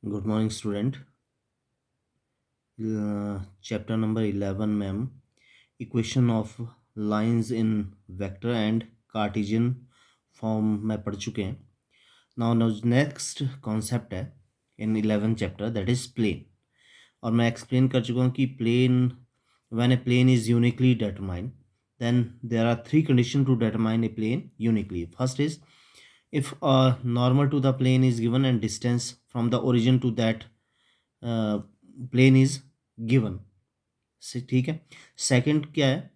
Good morning student. Chapter number 11 में हम equation of lines in vector and Cartesian form में पढ़ चुके हैं। नाउ नेक्स्ट कॉन्सेप्ट है in 11 chapter, that is plane. और मैं एक्सप्लेन कर चुका हूँ कि plane, when a plane is uniquely determined, then there are three conditions to determine a plane uniquely. First is if a normal to the plane is given and distance from the origin to that plane is given. से ठीक है। Second क्या है,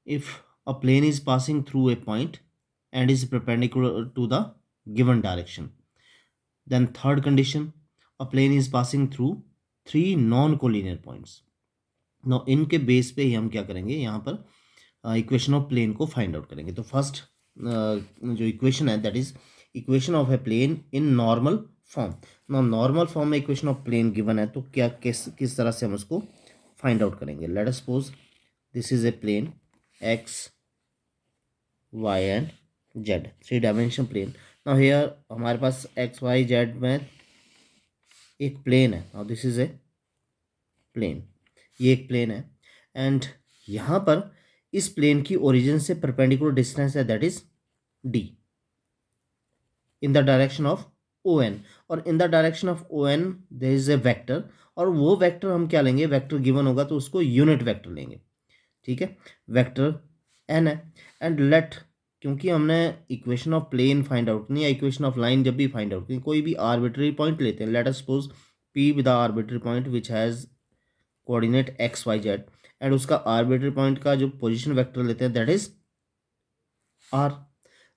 if a plane is passing through a point and is perpendicular to the given direction. Then third condition, a plane is passing through three non collinear points. Now इनके base पे ही हम क्या करेंगे, यहाँ पर इक्वेशन ऑफ प्लेन को find out करेंगे। तो फर्स्ट जो इक्वेशन है that is equation of a plane in normal form. Now normal form में इक्वेशन ऑफ प्लेन गिवन है, तो क्या किस तरह से हम उसको फाइंड आउट करेंगे। Let us suppose this is a plane x y and z, three dimension plane. Now here हमारे पास एक्स वाई जेड में एक प्लेन है। Now this is a plane, ये एक प्लेन है एंड यहाँ पर इस प्लेन की ओरिजिन से परपेंडिकुलर डिस्टेंस है that is D in the direction of O N. और in the direction of O N there is a vector, और वो वेक्टर हम क्या लेंगे, वेक्टर गिवन होगा तो उसको यूनिट वेक्टर लेंगे। ठीक है, वेक्टर एन है एंड लेट, क्योंकि हमने equation of plane find out नहीं या इक्वेशन ऑफ लाइन जब भी फाइंड आउट, कोई भी आर्बिट्री पॉइंट लेते हैं। Let us suppose p with arbitrary point which has coordinate x Y z, and उसका आर्बिट्री पॉइंट का जो पोजीशन वेक्टर लेते हैं that is r.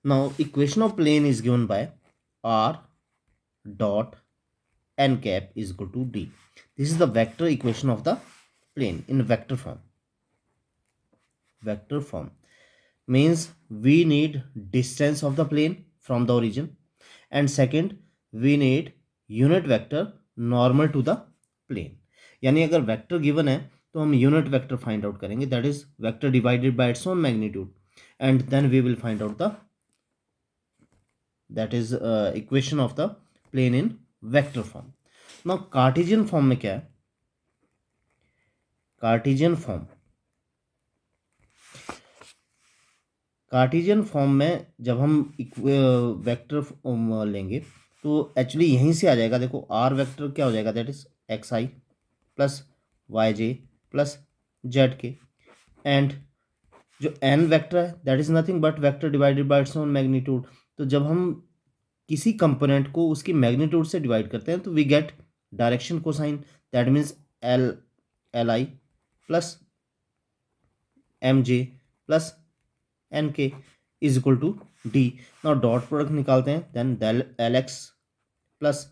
Now equation of plane is given by r dot n cap is equal to d. This is the vector equation of the plane in vector form. Vector form means we need distance of the plane from the origin, and second we need unit vector normal to the plane. यानी अगर vector given है तो हम unit vector find out करेंगे, that is vector divided by its own magnitude, and then we will find out the that is equation of the plane in vector form. Now Cartesian form में क्या है, Cartesian form, Cartesian form में जब हम vector लेंगे तो actually यहीं से आ जाएगा। देखो आर वेक्टर क्या हो जाएगा, that is x I plus Y J plus Z k, and जो एन वेक्टर है that is nothing but vector divided by its own magnitude. तो जब हम किसी कंपोनेंट को उसकी मैग्नीट्यूड से डिवाइड करते हैं तो we get direction cosine, that means L L I plus M J plus N K is equal to D. Now dot product निकालते हैं, then del L X plus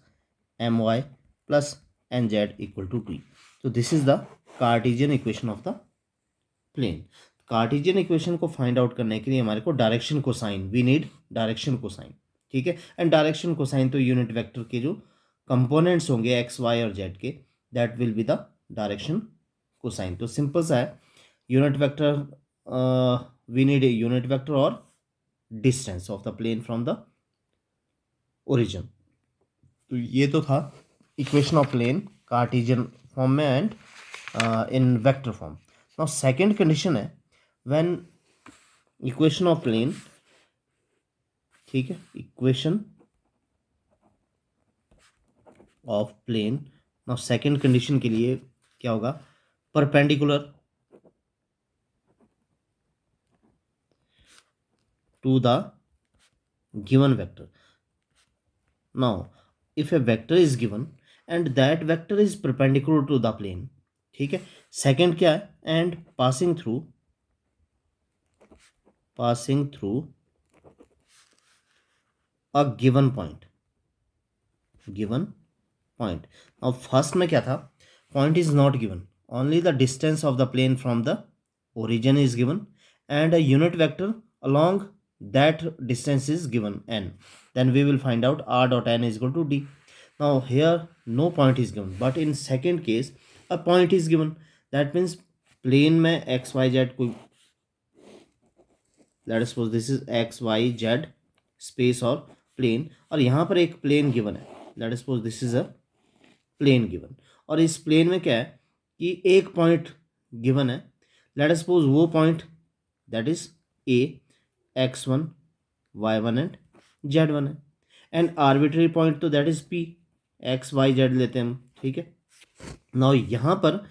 M Y plus N Z equal to D. तो this is the Cartesian equation of the plane. Cartesian equation को find out करने के लिए हमारे को direction cosine, we need direction cosine. ठीक है, and direction cosine तो यूनिट वेक्टर के जो कंपोनेंट्स होंगे एक्स वाई और Z k, that will be the direction cosine. तो सिंपल सा है, unit vector we need a unit vector or distance of the plane from the origin। तो ये तो था equation of plane Cartesian form में and in vector form. Now second condition है when equation of plane, ठीक है, equation of plane. Now second condition के लिए क्या होगा, perpendicular to the given vector। Now if a vector is given and that vector is perpendicular to the plane, ठीक है, second क्या है, and passing through a given point. Now first में क्या था, point is not given, only the distance of the plane from the origin is given and a unit vector along that distance is given n, then we will find out r dot n is equal to d। now here no point is given, but in second case a point is given, that means plane में x y z कोई, let us suppose this is x y z space और plane, और यहाँ पर एक plane given है, let us suppose this is a plane given, और इस प्लेन में क्या है कि एक पॉइंट गिवन है, लेट अस सपोज वो point that is a, x1 y1 and z1 है, एंड आर्बिट्री पॉइंट तो that is p, x y z लेते हैं हम, ठीक है। नाउ यहाँ पर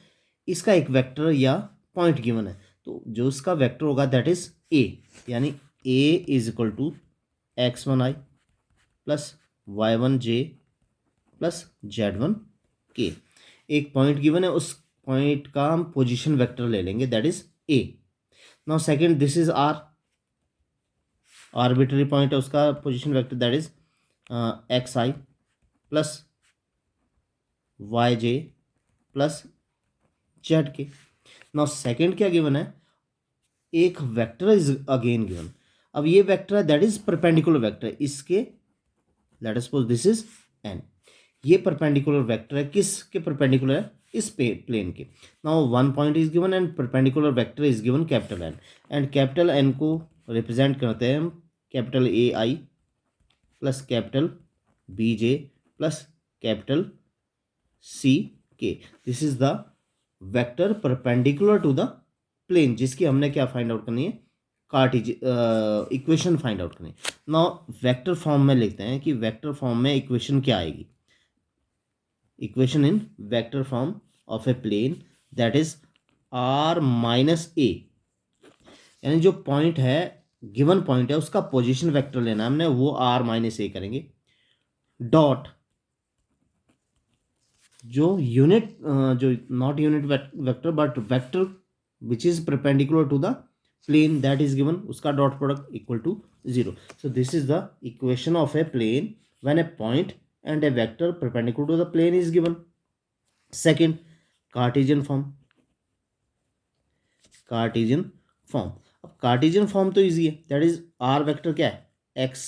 इसका एक वेक्टर या पॉइंट गिवन है, तो जो इसका वेक्टर होगा दैट इज a, यानी a इज equal to x1i plus y1j plus z1k। एक पॉइंट गिवन है, उस पॉइंट का हम पोजीशन वेक्टर ले लेंगे that is a। Now second, this is r, arbitrary point है, उसका position vector that is xi plus yj plus zk। Now second क्या गिवन है, एक वेक्टर इज अगेन गिवन। अब ये वेक्टर है दैट इज परपेंडिकुलर वेक्टर, इसके let us suppose this is n, ये परपेंडिकुलर वेक्टर है, किसके परपेंडिकुलर है, इस प्लेन के। Now one point is given and perpendicular vector is given capital N, and capital N को रिप्रेजेंट करते हैं हम capital A I plus capital B J plus capital C K. This is the vector perpendicular to the plane, जिसकी हमने क्या find out करनी है, Cartesian equation find out करनी है। नाउ वेक्टर फॉर्म में लिखते हैं कि वेक्टर फॉर्म में इक्वेशन क्या आएगी, equation in vector form of a plane that is r minus A, यानी जो पॉइंट है, गिवन पॉइंट है, उसका पोजीशन वेक्टर लेना है हमने, वो r माइनस ए करेंगे, डॉट जो यूनिट जो not unit vector but vector which is perpendicular to the plane that is given, उसका dot product equal to 0। So this is the equation of a plane when a point and a vector perpendicular to the plane is given. Second, Cartesian form, Cartesian form। अब Cartesian form तो easy है, that is r vector क्या है, x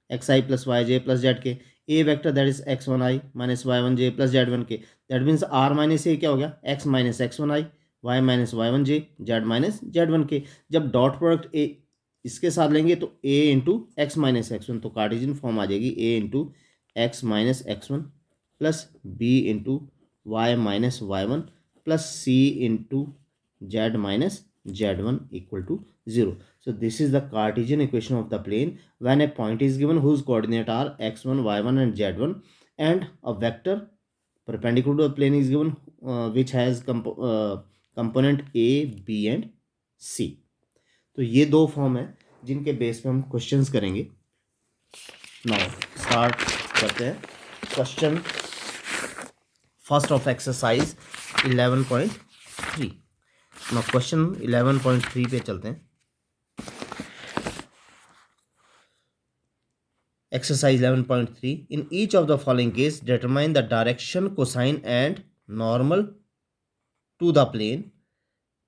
xi plus Y J plus Z K, a vector that is x1i minus y1j plus z1k, that means r minus A क्या हो गया, x minus x1i, y minus y1j, z minus z1k। जब dot product a इसके साथ लेंगे तो a into x minus x1, तो Cartesian form आ जाएगी a into x minus x1 plus b into y minus y1 plus c into z minus z1 equal to 0। So this is the Cartesian equation of the plane when a point is given whose coordinate are x1, y1 and z1, and a vector perpendicular to the plane is given which has component a, b and c। तो ये दो form है जिनके base पे हम questions करेंगे। Now start करते हैं question first of exercise 11.3। Now question 11.3 पे चलते हैं। Exercise 11.3, in each of the following case determine the direction, cosine and normal to the plane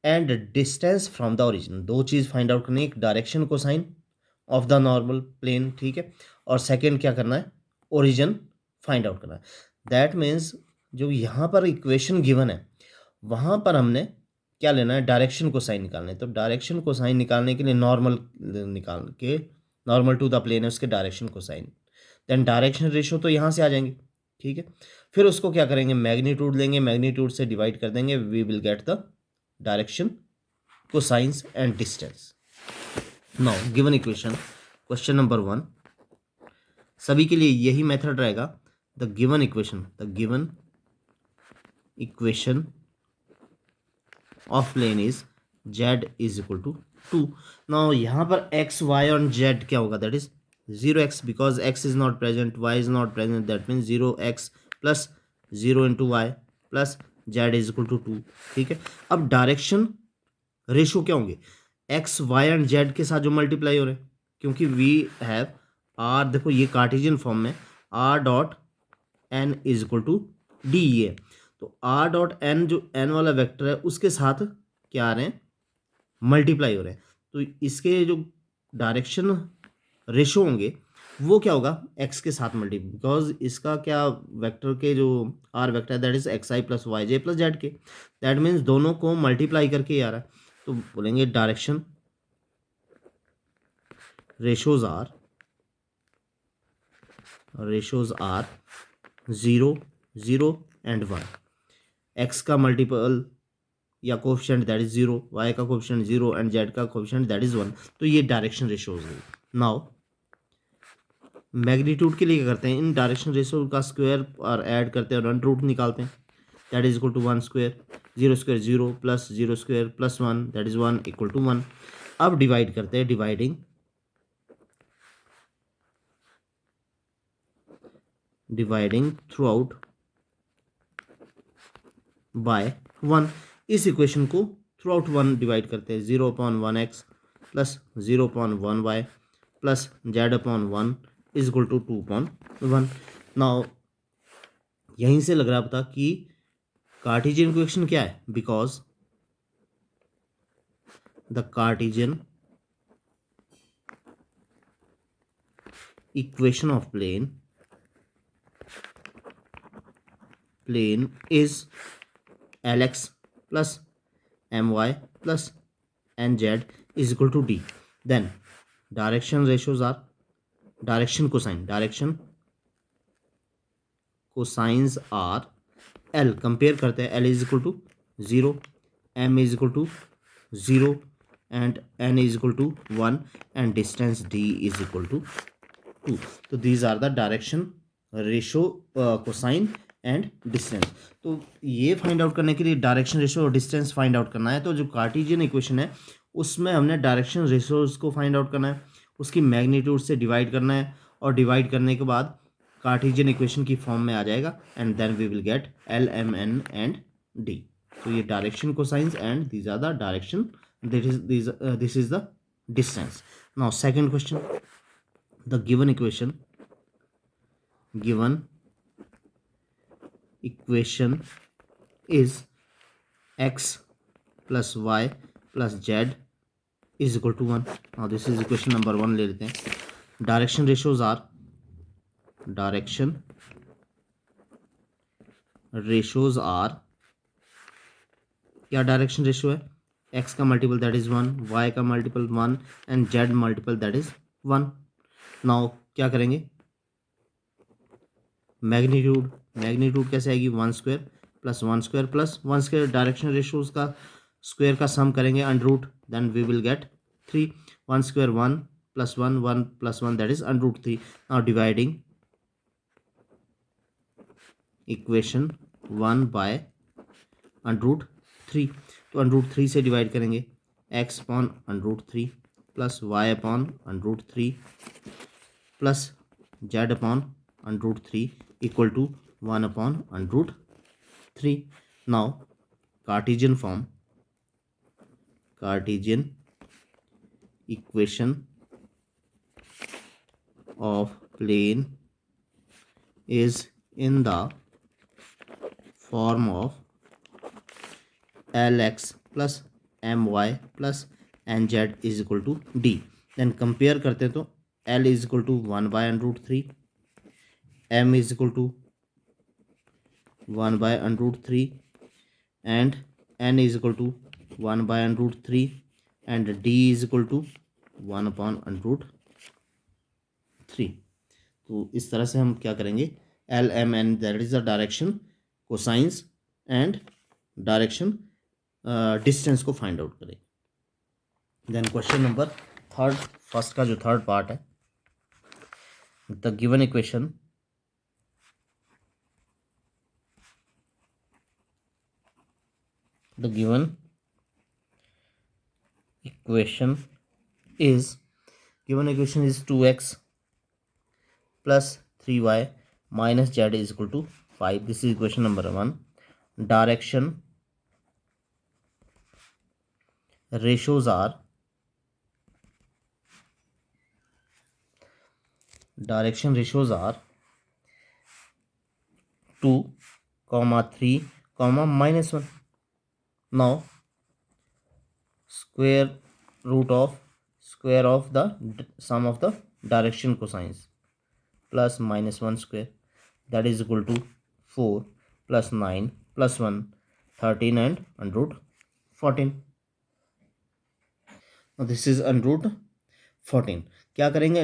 and distance from the origin। दो चीज़ find out करनी है, एक direction cosine of the normal plane, ठीक है, और सेकंड क्या करना है, ओरिजिन फाइंड आउट करना है। दैट मीन्स जो यहाँ पर इक्वेशन गिवन है वहाँ पर हमने क्या लेना है, डायरेक्शन कोसाइन निकालना है। तो डायरेक्शन कोसाइन निकालने के लिए नॉर्मल निकाल के, नॉर्मल टू द प्लेन है उसके direction cosine, then direction ratio तो यहाँ से आ जाएंगे, ठीक है। फिर उसको क्या करेंगे, मैग्नीट्यूड लेंगे, मैग्नीट्यूड से डिवाइड कर देंगे, we will get the direction cosines and distance. Now given equation, question number 1, सभी के लिए यही मेथड रहेगा। The given equation of plane is z is equal to 2। Now यहाँ पर x y और z क्या होगा, that is 0x because x is not present, y is not present, that means 0x plus 0 into y plus z is equal to 2, ठीक है। अब direction ratio क्या होंगे, x y एंड z के साथ जो मल्टीप्लाई हो रहे हैं, क्योंकि वी हैव r, देखो ये कार्टेशियन फॉर्म में r dot n is equal to d है, तो r डॉट n जो n वाला वेक्टर है उसके साथ क्या आ रहे हैं, मल्टीप्लाई हो रहे हैं, तो इसके जो डायरेक्शन रेशो होंगे वो क्या होगा, x के साथ मल्टीप्लाई, बिकॉज इसका क्या वेक्टर के जो r वेक्टर है that is x I plus Y J plus Z k, that means दोनों को मल्टीप्लाई करके आ रहा है, तो बोलेंगे direction ratios are 0 0 and 1। x का मल्टीपल या कोफिशिएंट दैट इज 0, y का कोफिशिएंट 0 एंड z का कोफिशिएंट दैट इज 1। तो ये डायरेक्शन रेशियो हो गई। नाउ मैग्नीट्यूड के लिए क्या करते हैं, इन डायरेक्शन रेशियो का स्क्वायर और ऐड करते हैं और अंडर रूट निकालते हैं। That is equal to 1 square, 0 square 0 plus 0 square plus 1 that is 1 equal to 1। अब डिवाइड करते हैं, डिवाइडिंग थ्रू आउट बाय 1। इस इक्वेशन को थ्रू आउट 1 डिवाइड करते हैं। 0/1x plus 0/1y plus z/1 is equal to 2/1। Now यहीं से लग रहा पता कि कार्टेशियन इक्वेशन क्या है, because the Cartesian equation of plane is lx plus my plus nz is equal to d. Then direction ratios are direction cosines are l, compare करते हैं। l is equal to 0, m is equal to 0 and n is equal to 1 and distance d is equal to 2। तो these are the direction ratio cosine and distance. तो ये find out करने के लिए direction ratio और distance find out करना है। तो जो कार्टेशियन इक्वेशन है उसमें हमने डायरेक्शन रेशोज को फाइंड आउट करना है, उसकी मैग्नीट्यूड से डिवाइड करना है और डिवाइड करने के बाद कार्टेशियन इक्वेशन की फॉर्म में आ जाएगा and then we will get L M N and D. तो ये direction cosines and these are the direction, this is the distance. Now second question, the given equation is x plus y plus z is equal to 1। now this is equation number 1 ले लेते हैं। Direction ratios are क्या direction ratio है, x का multiple that is 1, y का multiple 1 and z multiple that is 1। Now क्या करेंगे, magnitude कैसे आएगी, 1 square plus 1 square plus 1 square, direction ratios का स्क्वायर का सम करेंगे under root, then we will get 3। 1 square 1 plus 1 1 plus 1 that is under root 3। Now dividing equation 1 by under root 3। तो under root 3 से divide करेंगे, x upon under root 3 plus y upon under root 3 plus z upon under root 3 equal to 1 upon under root 3। Now Cartesian equation of plane is in the form of lx plus my plus nz is equal to d। then compare करते हैं तो l is equal to 1 by under root 3, m is equal to 1 by under root 3 and n is equal to 1 by under root 3 and d is equal to 1 upon under root 3। तो इस तरह से हम क्या करेंगे, L M N that is the direction cosines and direction distance को find out करेंगे। Then question number third, first का जो थर्ड पार्ट है, the given equation is 2x plus 3y minus z is equal to 5। this is equation number 1। direction ratios are 2, 3, -1। now square of the sum of the direction cosines plus -1 square that is equal to 4 plus 9 plus 1 13 and under root 14। now this is under root 14। क्या करेंगे,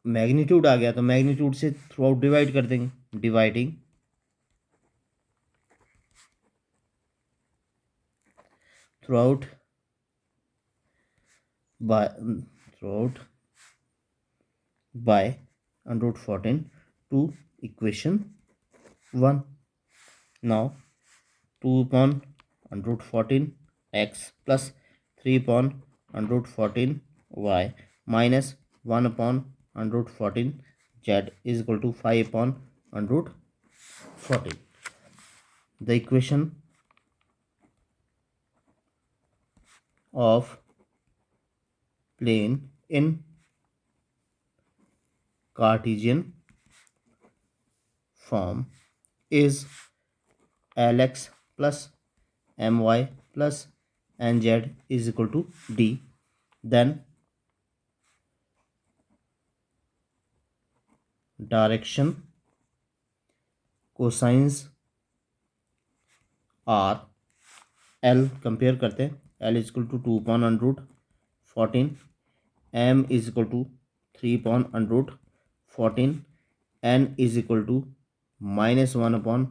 magnitude आ गया तो magnitude से through out divide कर देंगे, dividing throughout by throughout by under root 14 to equation 1. Now 2 upon under root 14 x plus 3 upon under root 14 y minus 1 upon under root 14 z is equal to 5 upon under root 14. The equation of plane in Cartesian form is Lx plus My plus Nz is equal to D. Then direction cosines are L compare करते हैं. L is equal to 2 upon under root 14, M is equal to 3 upon under root 14, N is equal to minus 1 upon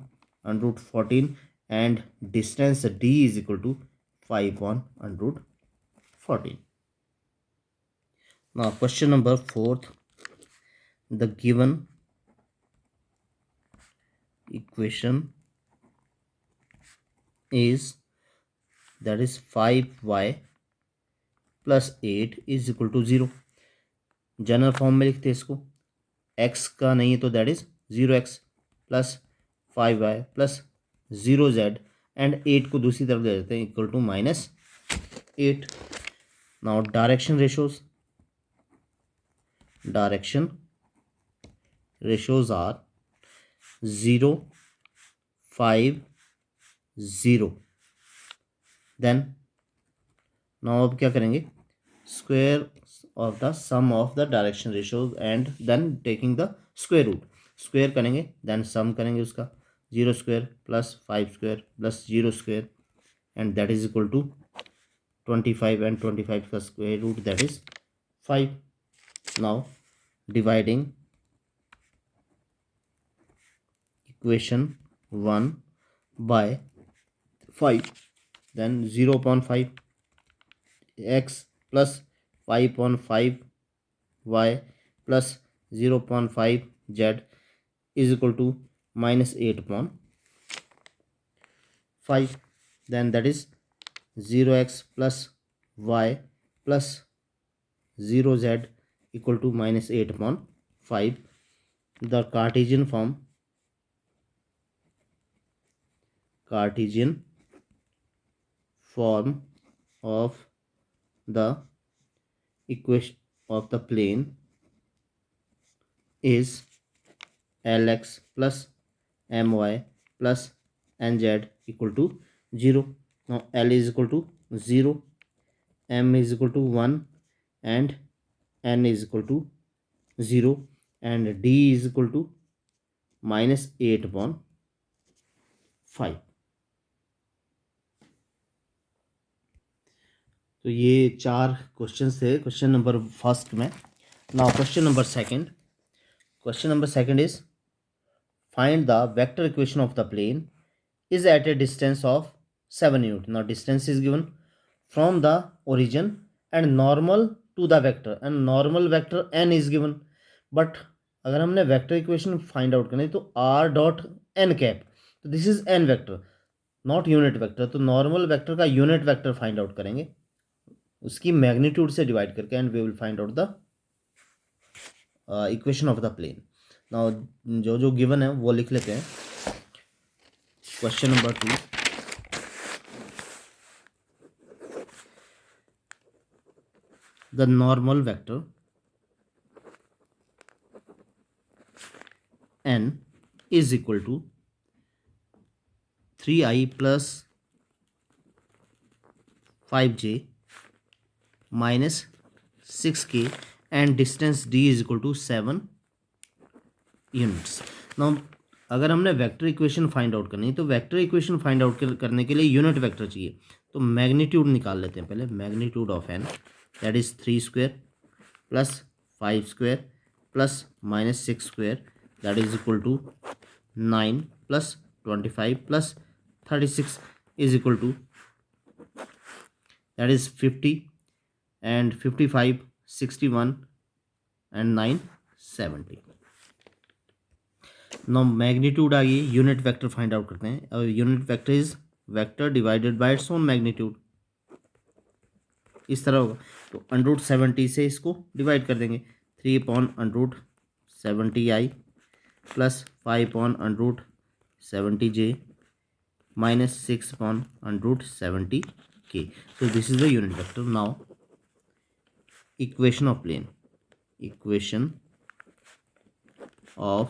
under root 14, and distance D is equal to 5 upon under root 14. Now question number 4. The given equation is, that is 5y plus 8 is equal to 0. General form में लिखते हैं इसको. x का नहीं है तो that is 0x plus 5y plus 0z and 8 को दूसरी तरफ ले देते हैं equal to minus 8. Now direction ratios are 0 5 0. Then now अब क्या करेंगे, square of the sum of the direction ratios and then taking the square root. Square करेंगे then sum करेंगे उसका 0 square plus 5 square plus 0 square and that is equal to 25 and 25 का square root that is 5. Now dividing equation 1 by 5, then 0 upon 5 x plus 5 upon 5 y plus 0 upon 5 z is equal to minus 8 upon 5. Then that is 0x plus y plus 0z equal to minus 8 upon 5. The Cartesian form of the equation of the plane is Lx plus My plus Nz equal to 0. Now L is equal to 0, M is equal to 1 and N is equal to 0 and D is equal to minus 8 upon 5. तो ये 4 question थे question number first में. Now question number second is find the vector equation of the plane is at a distance of 7 unit. Now distance is given from the origin and normal to the vector and normal vector n is given. But अगर हमने vector equation find out करनी तो r dot n cap, तो this is n vector not unit vector. तो normal vector का unit vector find out करेंगे उसकी magnitude से डिवाइड करके and we will find out the equation of the plane. Now जो गिवन है वो लिख लेते हैं. Question number 2, the normal vector n is equal to 3i plus 5j minus 6k and distance d is equal to 7 units. Now अगर हमने vector equation find out करनी है तो वेक्टर इक्वेशन फाइंड आउट करने के लिए यूनिट वेक्टर चाहिए. तो मैग्नीट्यूड निकाल लेते हैं पहले. Magnitude of n that is 3 square plus 5 square plus minus 6 square that is equal to 9 plus 25 plus 36 is equal to that is 50 and 55, 61 and 9, 70. Now magnitude आ गई, यूनिट वेक्टर फाइंड आउट करते हैं. और unit vector is vector divided by its own magnitude. इस तरह होगा. तो √70 से इसको डिवाइड कर देंगे. 3/√70i plus 5/√70j minus 6/√70k. So this is the unit vector. Now equation of plane. Equation of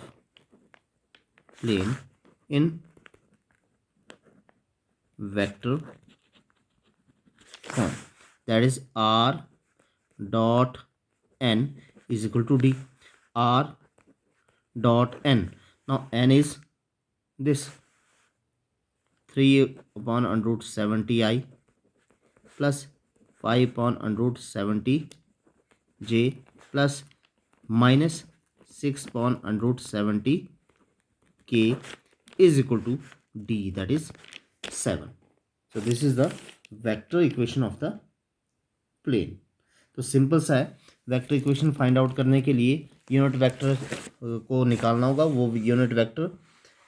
plane in vector form, that is r dot n is equal to d. R dot n. Now n is this 3/√70i plus 5/√70j plus minus 6/√70k is equal to d, that is 7. So this is the vector equation of the plane. तो simple सा है. Vector equation find out करने के लिए unit vector को निकालना होगा. वो यूनिट वेक्टर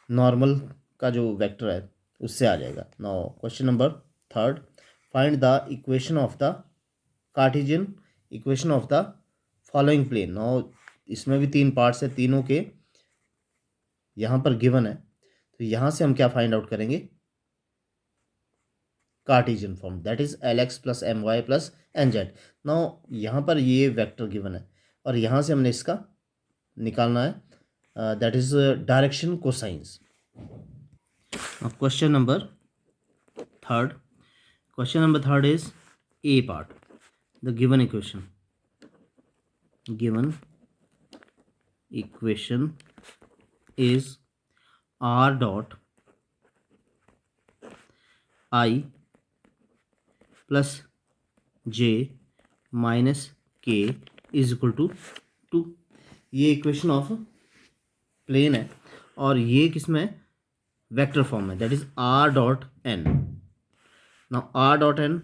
नॉर्मल का जो वेक्टर है उससे आ जाएगा. Now question number 3, find the equation of the Cartesian equation of the following plane. Now इसमें भी 3 पार्ट्स है, तीनों के यहाँ पर गिवन है. तो यहाँ से हम क्या फाइंड आउट करेंगे? Cartesian form, that is LX plus MY plus NZ. Now यहाँ पर ये वेक्टर गिवन है और यहाँ से हमने इसका निकालना है, that is direction cosines. Question number 3. Question number 3 is A part. The given equation is R dot I plus j minus k is equal to 2. ये इक्वेशन ऑफ प्लेन है और ये किसमें है? वेक्टर फॉर्म है, that is r dot n. Now r dot n,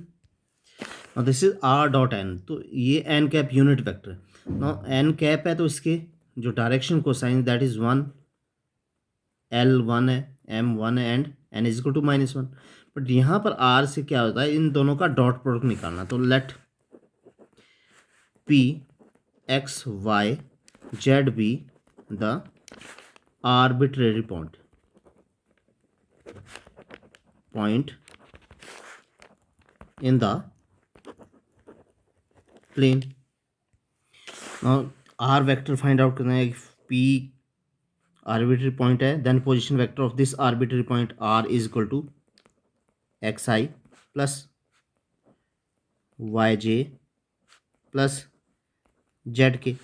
now this is r dot n. तो ये n cap unit vector है. नाउ n कैप है तो इसके जो direction cosine that is 1, L 1 है, M 1 है and n is equal to -1. But यहाँ पर r से क्या होता है? इन दोनों का डॉट प्रोडक्ट निकालना. तो let P x y z be the arbitrary point in the plane. R vector find out करना है. P आर्बिट्रेरी पॉइंट है, then position vector of this arbitrary point r is equal to xi plus yj plus zk.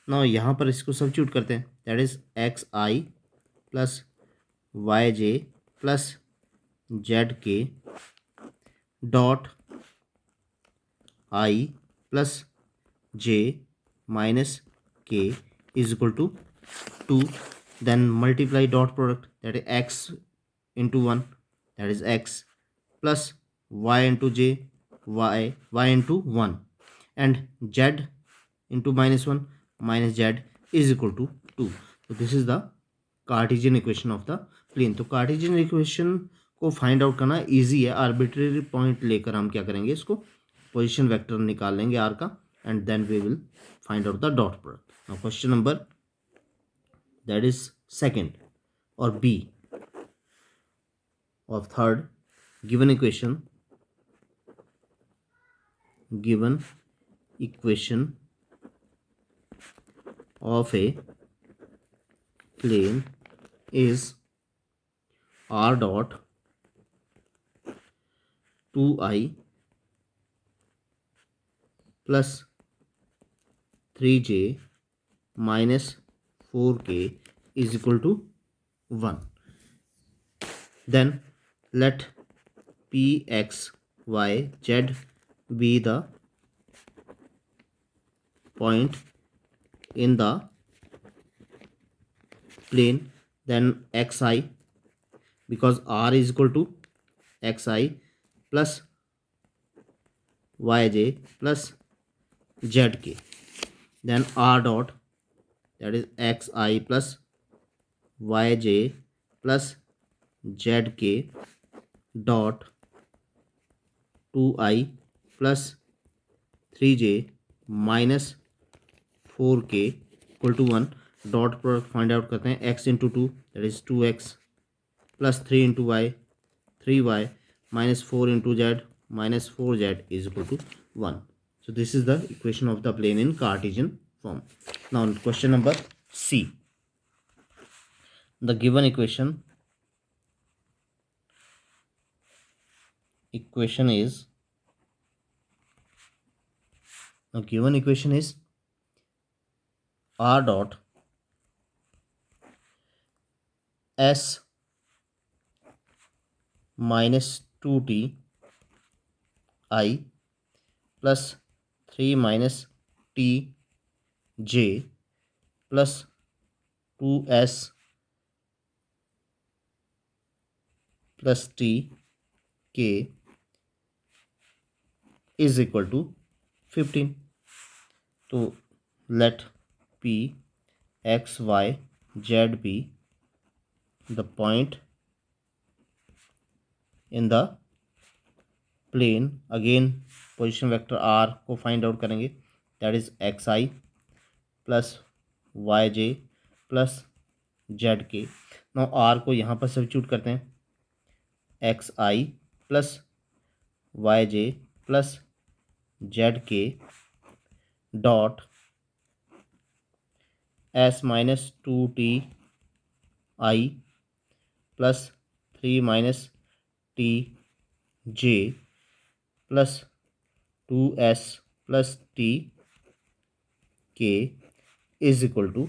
Now यहाँ पर इसको substitute करते हैं, that is xi plus yj plus zk dot i plus j minus k is equal to 2. Then multiply dot product, that is x into 1, that is x plus y into j y into 1 and z into -1 minus z is equal to 2. तो this is the Cartesian equation of the plane. तो Cartesian equation को find out करना easy है. Arbitrary point लेकर हम क्या करेंगे? इसको पोजीशन वेक्टर निकाल लेंगे r का and then we will find out the dot product. Now question number that is second और B of third, given equation of a plane is r dot 2i plus 3j minus 4k is equal to 1. Then let P x y z be the point in the plane, then xi, because r is equal to xi plus yj plus zk, then r dot, that is xi plus yj plus zk dot 2i plus 3j minus 4k equal to 1। Dot product find out करते हैं, x into 2 that is 2x plus 3 into Y 3y minus 4 into z minus 4z is equal to 1. So this is the equation of the plane in Cartesian form. Now question number C. The given equation is, the given equation is r dot s minus 2t I plus 3 minus t j plus 2s plus t k is equal to 15. तो let p x y z be the point in the plane. Again position vector r को find out करेंगे, that is x I plus Y J plus Z K. Now r को यहाँ पर substitute करते हैं, X I plus Y J plus Z K dot S minus 2t I plus 3 minus T J plus 2s plus T K is equal to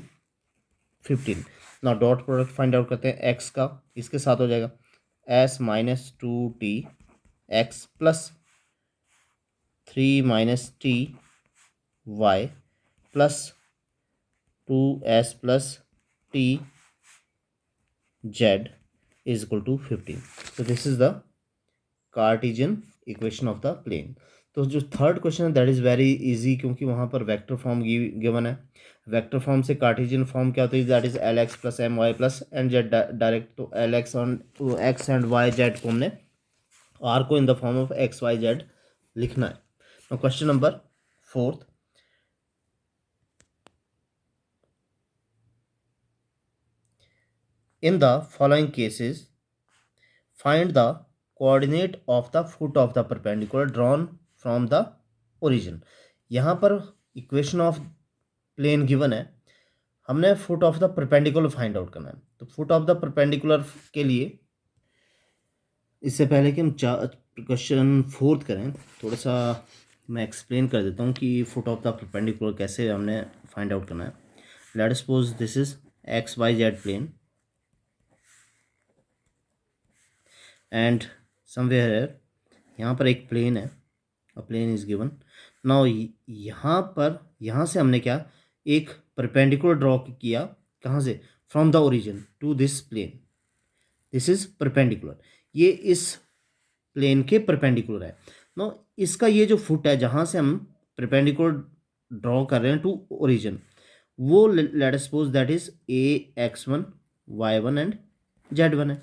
15। ना dot product find out करते हैं, x का इसके साथ हो जाएगा s minus 2t X plus 3 minus T Y plus 2s plus T Z is equal to 15. So this is the Cartesian equation of the plane. तो जो थर्ड क्वेश्चन है दैट इज़ वेरी इजी, क्योंकि वहाँ पर vector form given है. Vector form से Cartesian form क्या होती है, that is L X plus M Y plus N Z direct. तो L X X and Y Z को हमने आर को in the form of X Y Z लिखना है. तो question number fourth, in the following cases find the coordinate of the foot of the perpendicular drawn from the origin. यहाँ पर equation of plane given है, हमने foot of the perpendicular find out करना है. तो फुट ऑफ द परपेंडिकुलर के लिए, इससे पहले कि हम क्वेश्चन फोर्थ करें, थोड़ा सा मैं एक्सप्लेन कर देता हूँ कि फुट ऑफ द परपेंडिकुलर कैसे हमने फाइंड आउट करना है. Let suppose this is X Y Z plane and somewhere here, यहाँ पर एक प्लेन है, a plane is given. Now यहाँ पर, यहाँ से हमने क्या एक परपेंडिकुलर ड्रॉ किया, कहाँ से, from the origin to this plane. This is perpendicular, ये इस प्लेन के परपेंडिकुलर है. नो इसका ये जो फुट है जहाँ से हम परपेंडिकुलर ड्रॉ कर रहे हैं टू ओरिजिन, वो let us suppose that is A X one Y one and Z one है.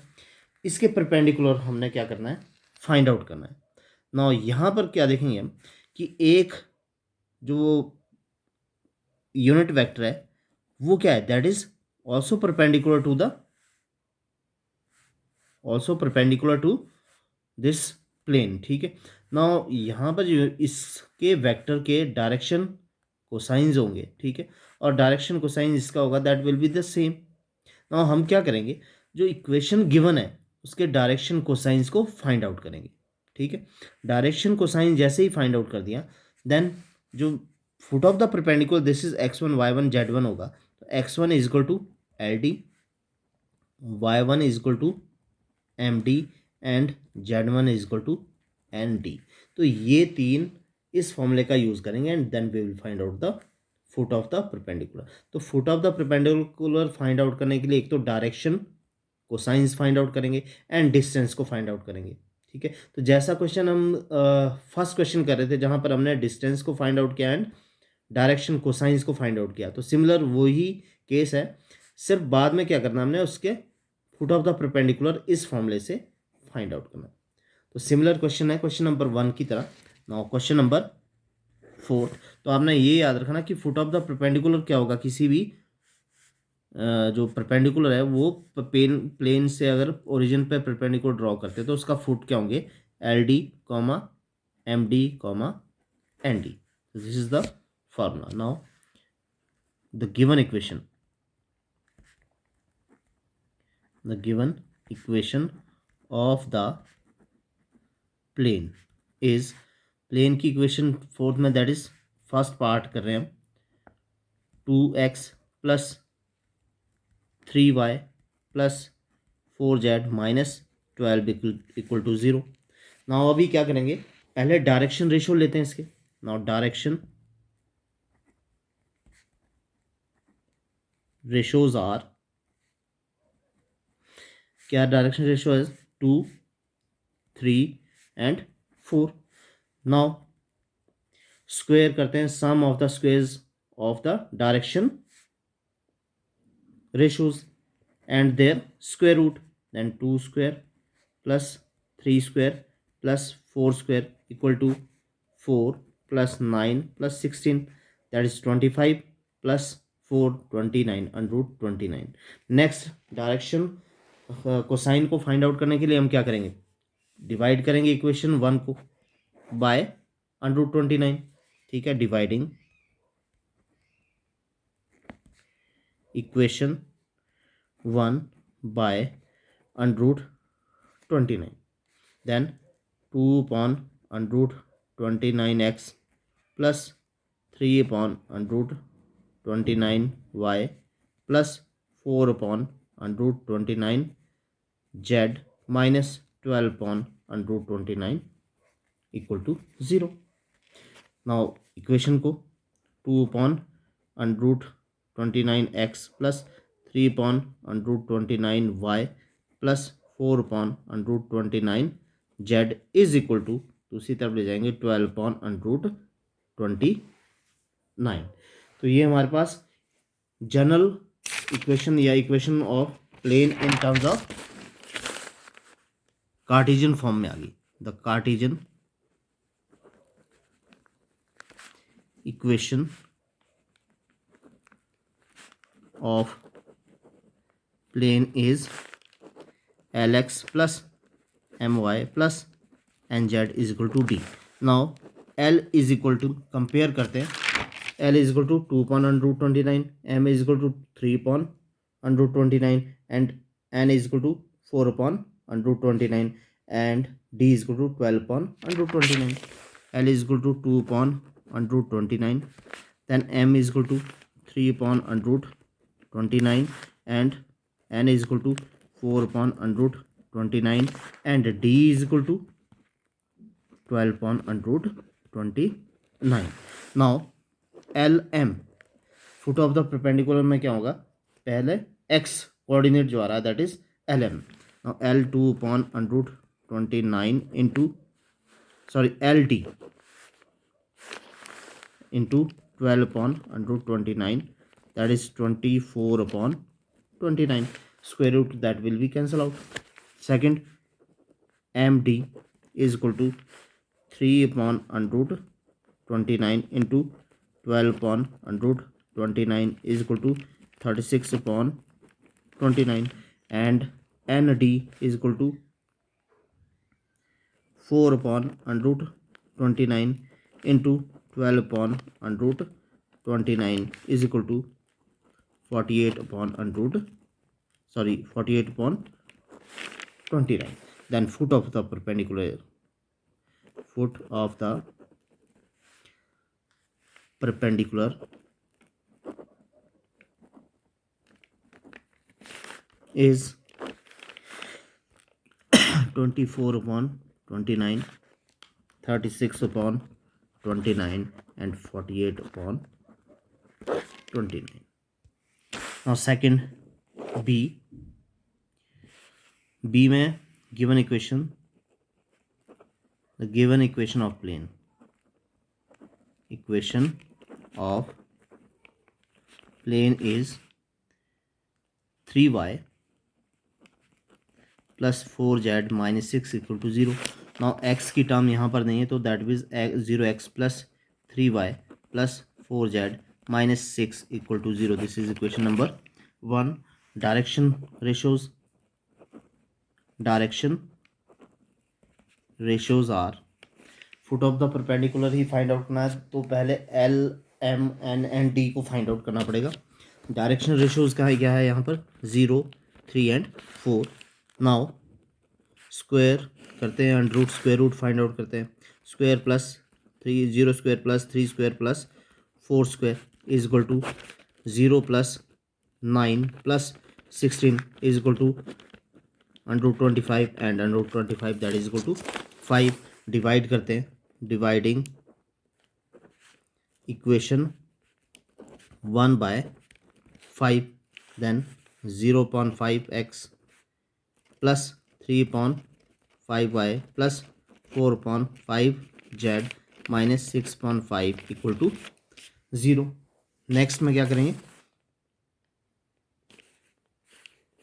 इसके परपेंडिकुलर हमने क्या करना है, फाइंड आउट करना है. नाउ यहाँ पर क्या देखेंगे हम कि एक जो यूनिट वेक्टर है वो क्या है, that is also perpendicular to this plane. ठीक है. नाउ यहाँ पर जो इसके वेक्टर के डायरेक्शन कोसाइंस होंगे, ठीक है, और डायरेक्शन कोसाइन इसका होगा that will be the same. Now हम क्या करेंगे, जो इक्वेशन गिवन है उसके डायरेक्शन कोसाइंस को फाइंड आउट करेंगे. ठीक है. डायरेक्शन कोसाइन जैसे ही फाइंड आउट कर दिया, देन जो foot of the perpendicular this is X one Y one Z one होगा. तो X one is equal to L D, Y one is equal to M D and Z one is equal to N D. तो ये तीन इस फॉर्मूले का use करेंगे and then we will find out the foot of the perpendicular. तो foot of the perpendicular find out करने के लिए एक तो डायरेक्शन कोसाइंस फाइंड आउट करेंगे एंड डिस्टेंस को फाइंड आउट करेंगे. ठीक है, तो जैसा क्वेश्चन हम फर्स्ट क्वेश्चन कर रहे थे जहाँ पर हमने डिस्टेंस को फाइंड आउट किया एंड डायरेक्शन कोसाइंस को फाइंड आउट किया, तो सिमिलर वही केस है, सिर्फ बाद में क्या करना हमने उसके फुट ऑफ द परपेंडिकुलर इस फॉर्मूले से फाइंड आउट करना। तो सिमिलर क्वेश्चन है क्वेश्चन नंबर 1 की तरह। नाउ क्वेश्चन नंबर 4, तो आपने ये याद रखना कि फुट ऑफ द परपेंडिकुलर क्या होगा, किसी भी जो परपेंडिकुलर है वो प्लेन से अगर ओरिजिन पे परपेंडिकुलर ड्रॉ करते हैं तो उसका फुट क्या होंगे, L D comma M D comma N D. This is the formula. Now the given equation of the plane is, plane की इक्वेशन फोर्थ में, दैट इज फर्स्ट पार्ट कर रहे हैं हम, 2x plus 3y plus 4z minus 12 equal to 0। Now अभी क्या करेंगे, पहले डायरेक्शन रेशियो लेते हैं इसके। नाउ डायरेक्शन रेशियोज आर, क्या डायरेक्शन रेशियो है, 2, 3 एंड 4। नाउ स्क्वायर करते हैं sum of the squares of the direction ratios and their square root, then 2 square plus 3 square plus 4 square equal to 4 plus 9 plus 16, that is 25 plus 4 29 under root 29। Next direction cosine को find out करने के लिए हम क्या करेंगे, divide करेंगे equation 1 को bye under root 29। ठीक है, dividing equation 1 by under root 29, then 2 upon under root 29x plus 3 upon under root 29y plus 4 upon under root 29z minus 12 upon under root 29 equal to 0। now equation को 2 upon under root 29x plus 3 upon under root 29y plus 4 upon under root 29z is equal to, दूसरी तरफ ले जाएंगे 12 upon under root 29। तो ये हमारे पास general equation या equation of plane in terms of Cartesian form में आ गई। The Cartesian equation of plane is lx plus my plus nz is equal to d। now l is equal to, compare करते हैं, l is equal to 2 upon under root 29, m is equal to 3 upon under root 29 and n is equal to 4 upon under root 29 and d is equal to 12 upon under root 29। l is equal to 2 upon under root 29, then m is equal to 3 upon under root 29 and n is equal to 4 upon under root 29 and d is equal to 12 upon under root 29। now lm foot of the perpendicular में क्या होगा, पहले x coordinate जो आ रहा है that is lm। now l2 upon under root 29 into, sorry, ld into 12 upon under root 29, that is 24 upon 29, square root that will be cancel out। second md is equal to 3 upon under root 29 into 12 upon under root 29 is equal to 36 upon 29 and nd is equal to 4 upon under root 29 into 12 upon under root 29 is equal to 48 upon under root, sorry, 48 upon 29। then foot of the perpendicular is 24 upon 29, 36 upon 29 and 48 upon 29। now second b में given equation the given equation of plane is 3y plus 4z minus 6 equal to 0. Now x की term यहाँ पर नहीं है, तो that means 0x plus 3y plus 4z minus 6 equal to 0. This is equation number 1. Direction ratios are, foot of the perpendicular ही find out करना है, तो पहले L M N and D को फाइंड आउट करना पड़ेगा. डायरेक्शन रेशोज का क्या है यहाँ पर 0, 3 एंड 4. नाउ स्क्वायर करते हैं, under root square root find out करते हैं. Square plus 0 square plus 3 square plus 4 square is equal to 0 plus 9 plus 16 is equal to under root 25 and under root 25 that is equal to 5. Divide करते हैं, dividing equation 1 by 5, then 0.5x plus 3.5y plus 4.5z minus 6.5 equal to 0. Next में क्या करेंगे,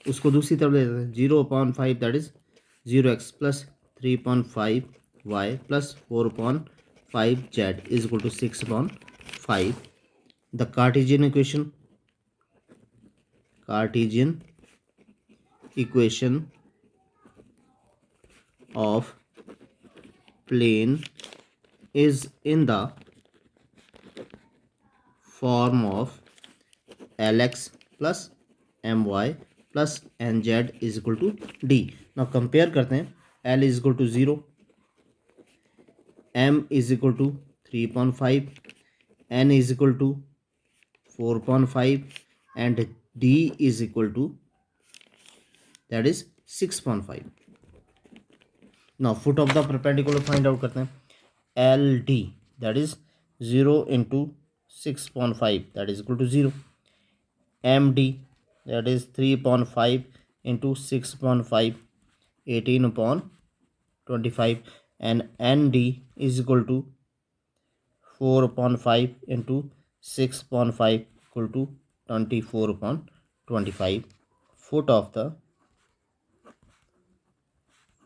उसको दूसरी तरफ ले जाते हैं. 0.5 that is 0x plus 3.5y plus 4.5z is equal to 6.5. The Cartesian equation of plane is in the form of Lx plus my plus nz is equal to d. now compare करते हैं. L is equal to 0, m is equal to 3.5, n is equal to 4.5 and d is equal to that is 6.5. now foot of the perpendicular find out करते हैं. LD that is 0 into 6.5 that is equal to 0. MD that is 3.5 into 6.5 18 upon 25 and ND is equal to 4 upon 5 into 6.5 equal to 24 upon 25. foot of the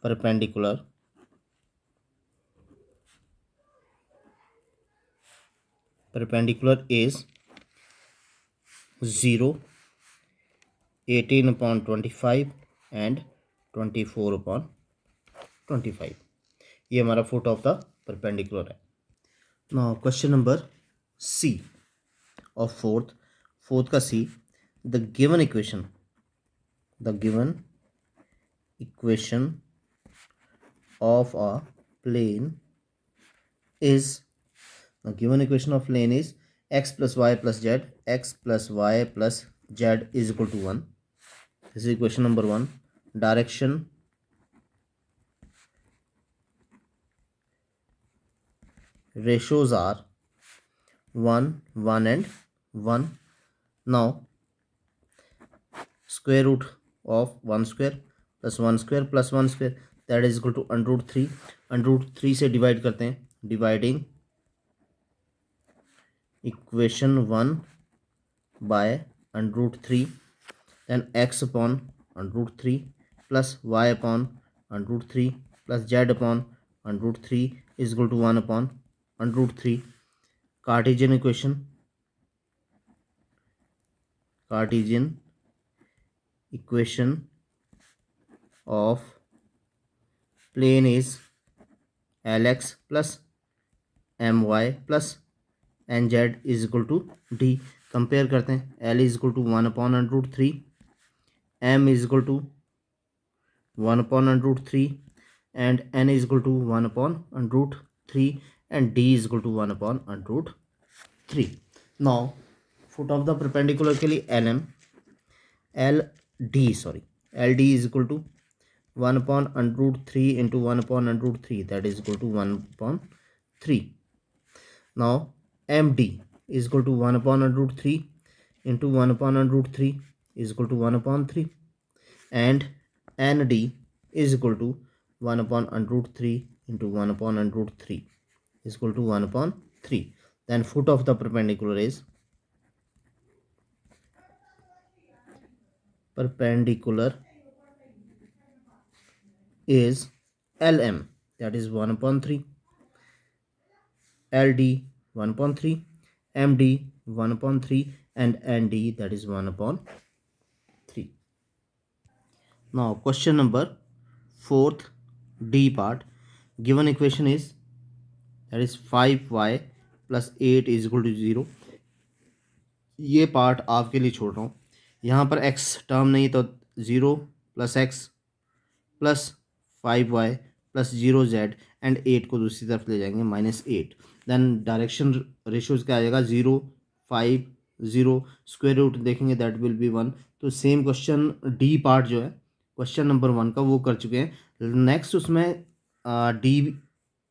perpendicular is 0, 18 upon 25 and 24 upon 25. ये हमारा foot of the perpendicular है. Now question number C of fourth का C. The given equation of a plane is, the given equation of plane is x plus y plus z, x plus y plus z is equal to 1. this is equation number 1. direction ratios are 1, 1 and 1. now square root of 1 square plus 1 square plus 1 square that is equal to under root 3. Under root 3 से divide करते हैं, dividing equation 1 by under root 3, then X upon under root 3 plus Y upon under root 3 plus Z upon under root 3 is equal to 1 upon under root 3. Cartesian equation of plane is Lx plus my plus nz is equal to d. Compare करते हैं. L is equal to 1 upon under root 3, m is equal to 1 upon under root 3 and n is equal to 1 upon under root 3 and d is equal to 1 upon under root 3. now foot of the perpendicular के लिए LD is equal to 1 upon under root 3 into 1 upon under root 3 that is equal to 1 upon 3. now MD is equal to 1 upon under root 3 into 1 upon under root 3 is equal to 1 upon 3 and ND is equal to 1/√3 into 1/√3 is equal to 1/3. Then foot of the perpendicular is LM, that is 1/3, LD 1/3, MD 1/3, and ND, that is 1/3. Now question number fourth D part. Given equation is, that is 5y plus 8 is equal to 0. ये part आपके लिए छोड़ रहा हूँ. यहाँ पर x term नहीं तो 0 plus x plus 5y plus 0z and 8 को दूसरी तरफ ले जाएंगे -8. देन डायरेक्शन रेशियोज क्या आ जाएगा 0 5 0 स्क्वायर रूट देखेंगे दैट विल बी 1. तो सेम क्वेश्चन डी पार्ट जो है क्वेश्चन नंबर 1 का वो कर चुके हैं. नेक्स्ट उसमें D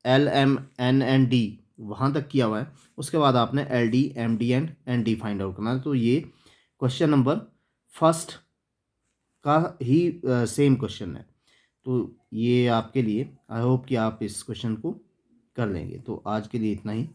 L M N and D वहाँ तक किया हुआ है. उसके बाद आपने L D M D and N D find out करना है. तो ये क्वेश्चन नंबर फर्स्ट का ही सेम क्वेश्चन है. तो ये आपके लिए आई होप कि आप इस क्वेश्चन को कर लेंगे. तो आज के लिए इतना ही.